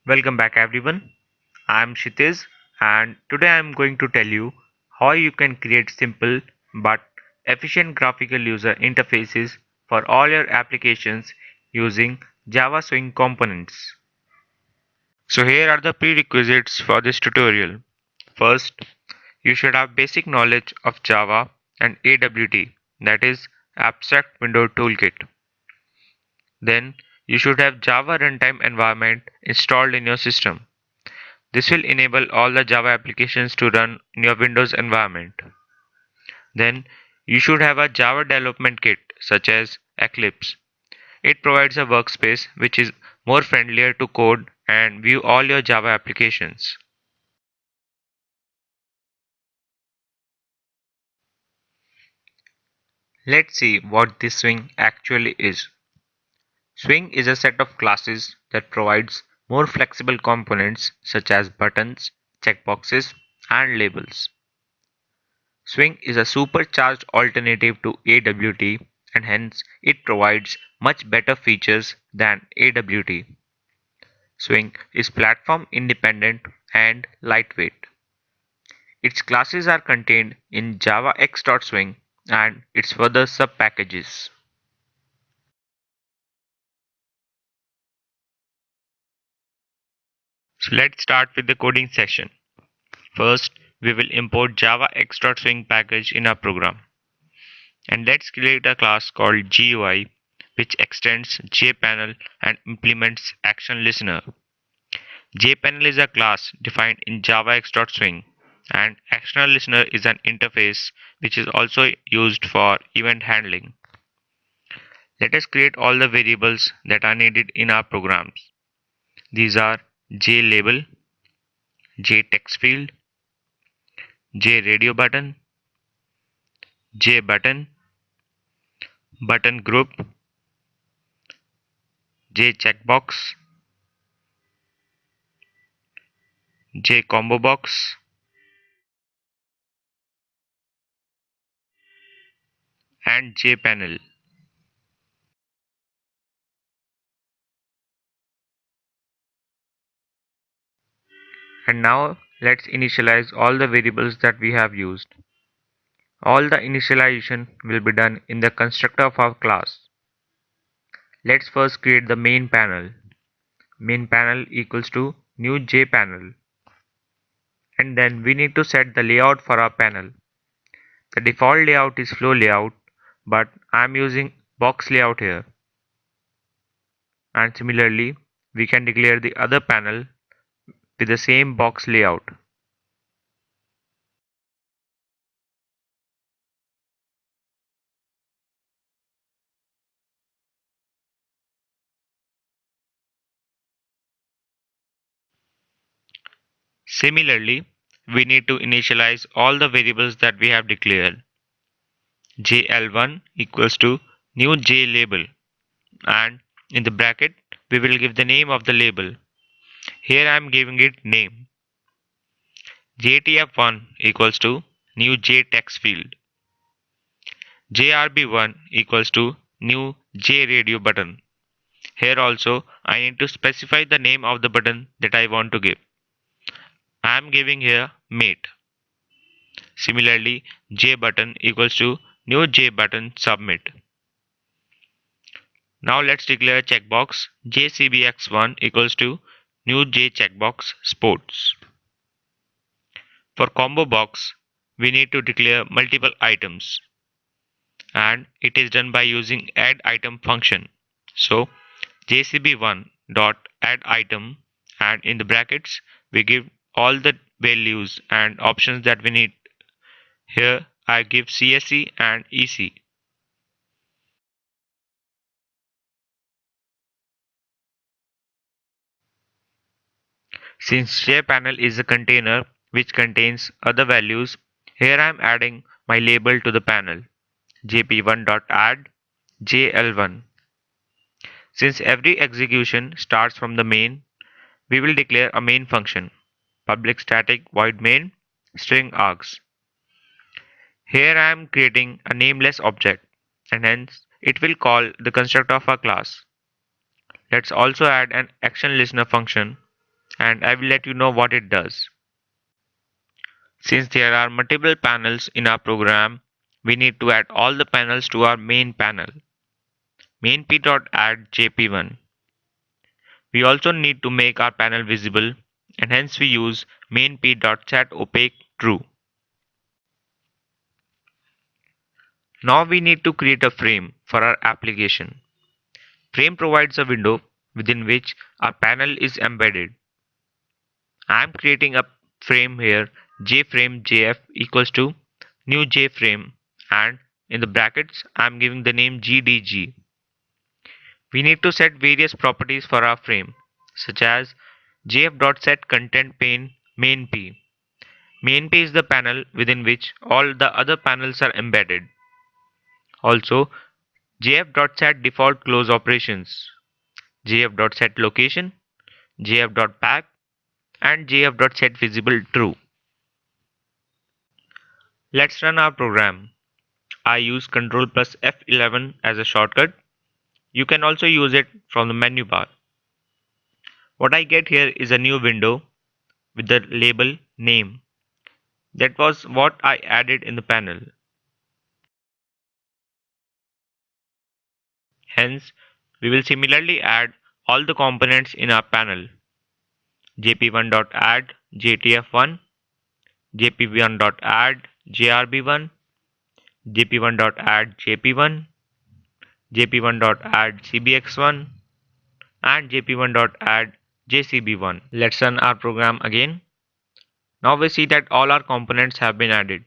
Welcome back everyone. I'm Shitiz and today I'm going to tell you how you can create simple but efficient graphical user interfaces for all your applications using Java Swing components. So here are the prerequisites for this tutorial. First, you should have basic knowledge of Java and AWT, that is Abstract Window Toolkit. Then you should have Java Runtime Environment installed in your system. This will enable all the Java applications to run in your Windows environment. Then you should have a Java development kit such as Eclipse. It provides a workspace which is more friendlier to code and view all your Java applications. Let's see what this Swing actually is. Swing is a set of classes that provides more flexible components such as buttons, checkboxes, and labels. Swing is a supercharged alternative to AWT and hence it provides much better features than AWT. Swing is platform independent and lightweight. Its classes are contained in javax.swing and its further subpackages. So let's start with the coding session. First, we will import javax.swing package in our program. And let's create a class called GUI which extends JPanel and implements Action Listener. JPanel is a class defined in javax.swing and Action Listener is an interface which is also used for event handling. Let us create all the variables that are needed in our programs. These are JLabel, JTextField, JRadioButton, JButton, Button Group, JCheckbox, JComboBox, and JPanel. And now let's initialize all the variables that we have used. All the initialization will be done in the constructor of our class. Let's first create the main panel. Main panel equals to new JPanel. And then we need to set the layout for our panel. The default layout is flow layout, but I'm using box layout here. And similarly, we can declare the other panel with the same box layout. Similarly, we need to initialize all the variables that we have declared. JL1 equals to new JLabel and in the bracket we will give the name of the label. Here I am giving it name. JTF1 equals to new JTextField. JRB1 equals to new JRadioButton. Here also I need to specify the name of the button that I want to give. I am giving here mate. Similarly, JButton equals to new JButton submit. Now let's declare a checkbox JCBX1 equals to new JCheckbox sports. For combo box, we need to declare multiple items and it is done by using add item function. So JCB1 dot add item and in the brackets we give all the values and options that we need. Here I give CSE and EC. Since JPanel is a container which contains other values, here I am adding my label to the panel jp1.add jl1. Since every execution starts from the main, we will declare a main function public static void main string args. Here I am creating a nameless object and hence it will call the constructor of our class. Let's also add an action listener function and I will let you know what it does. Since there are multiple panels in our program, we need to add all the panels to our main panel. Main.add jp1. We also need to make our panel visible, and hence we use main.p.set_opaque true. Now we need to create a frame for our application. Frame provides a window within which our panel is embedded. I am creating a frame here, jframe_jf equals to new jframe, and in the brackets I am giving the name gdg. We need to set various properties for our frame, such as jf.setContentPane main_p. Main_p is the panel within which all the other panels are embedded. Also, jf.setDefaultClose operations, jf.setLocation, jf.pack, and jf.setVisibleTrue. Let's run our program. I use Ctrl plus F11 as a shortcut. You can also use it from the menu bar. What I get here is a new window with the label name. That was what I added in the panel. Hence, we will similarly add all the components in our panel. jp1.add jtf1, jp1.add jrb1, jp1.add jp1, jp1.add cbx1, and jp1.add jcb1. Let's run our program again. Now we see that all our components have been added.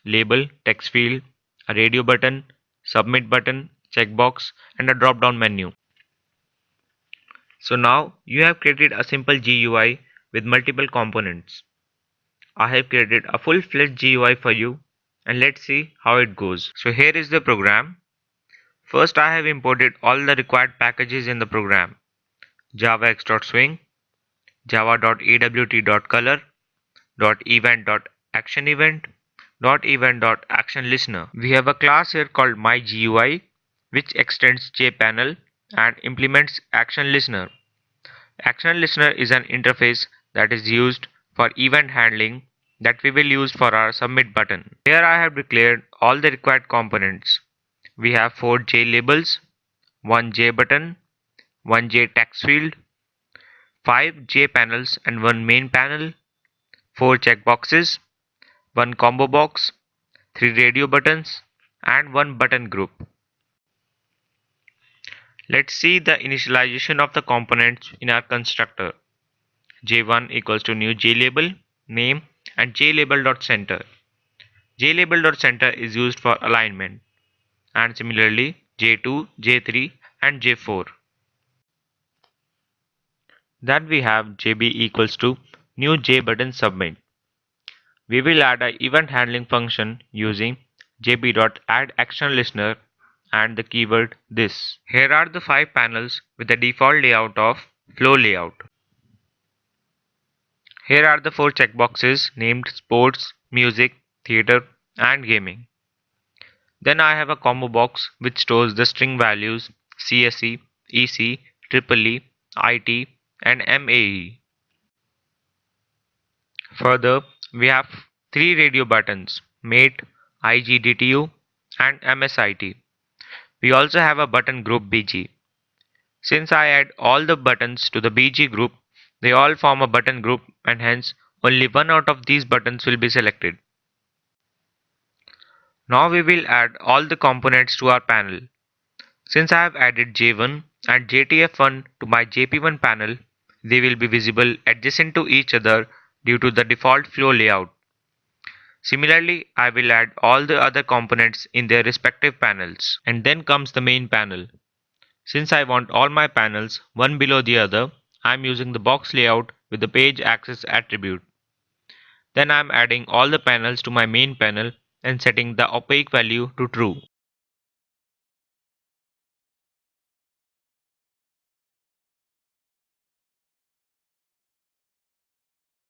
Label, text field, a radio button, submit button, checkbox, and a drop down menu. So now you have created a simple GUI with multiple components. I have created a full-fledged GUI for you, and let's see how it goes. So here is the program. First I have imported all the required packages in the program: javax.swing, java.awt.color, .event.actionEvent, .event.actionListener. We have a class here called myGUI, which extends jpanel and implements actionListener. ActionListener is an interface that is used for event handling that we will use for our submit button. Here I have declared all the required components. We have 4 JLabels, 1 JButton, 1 JTextField, 5 JPanels and 1 main panel, 4 checkboxes, 1 combo box, 3 radio buttons, and 1 button group. Let's see the initialization of the components in our constructor. j1 equals to new JLabel, name, and JLabel.center. JLabel.center is used for alignment, and similarly j2, j3, and j4. Then we have jb equals to new jbutton submit. We will add an event handling function using jb.addActionListener and the keyword this. Here are the 5 panels with the default layout of flow layout. Here are the 4 checkboxes named sports, music, theater, and gaming. Then I have a combo box which stores the string values CSE, EC, EEE, IT, and MAE. Further, we have 3 radio buttons: mate, IGDTU, and MSIT. We also have a button group BG. Since I add all the buttons to the BG group, they all form a button group, and hence only one out of these buttons will be selected. Now we will add all the components to our panel. Since I have added J1 and JTF1 to my JP1 panel, they will be visible adjacent to each other due to the default flow layout. Similarly, I will add all the other components in their respective panels. And then comes the main panel. Since I want all my panels one below the other, I am using the box layout with the page access attribute. Then I am adding all the panels to my main panel and setting the opaque value to true.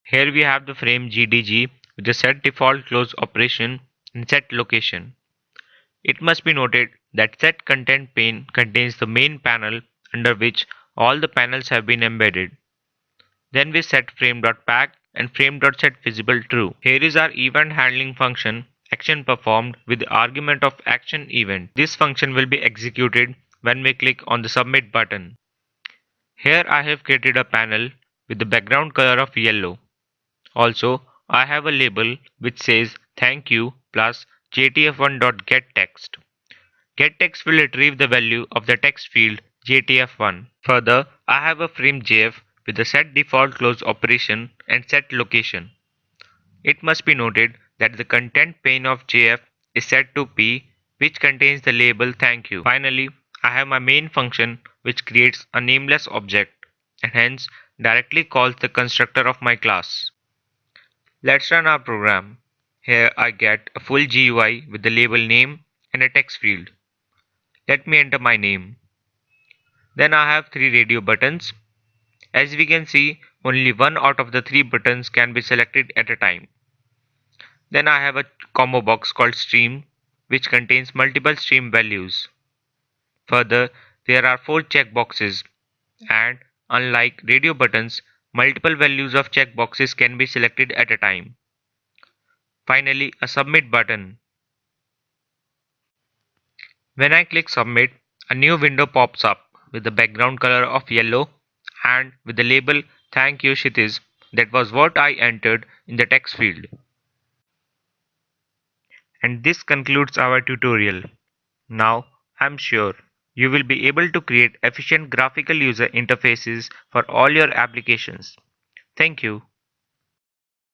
Here we have the frame GDG with the set default close operation and set location. It must be noted that set content pane contains the main panel under which all the panels have been embedded. Then we set frame.pack and frame.setVisible true. Here is our event handling function, action performed with the argument of action event. This function will be executed when we click on the submit button. Here I have created a panel with the background color of yellow. Also, I have a label which says thank you plus jtf1.getText. GetText will retrieve the value of the text field jtf1. Further, I have a frame jf with the set default close operation and set location. It must be noted that the content pane of jf is set to p, which contains the label thank you. Finally, I have my main function which creates a nameless object and hence directly calls the constructor of my class. Let's run our program. Here I get a full GUI with the label name and a text field. Let me enter my name. Then I have 3 radio buttons. As we can see, only one out of the 3 buttons can be selected at a time. Then I have a combo box called stream, which contains multiple stream values. Further, there are 4 checkboxes, and unlike radio buttons, multiple values of checkboxes can be selected at a time. Finally, a submit button. When I click submit, a new window pops up with the background color of yellow and with the label thank you Kshitiz. That was what I entered in the text field. And this concludes our tutorial. Now, I'm sure you will be able to create efficient graphical user interfaces for all your applications. Thank you.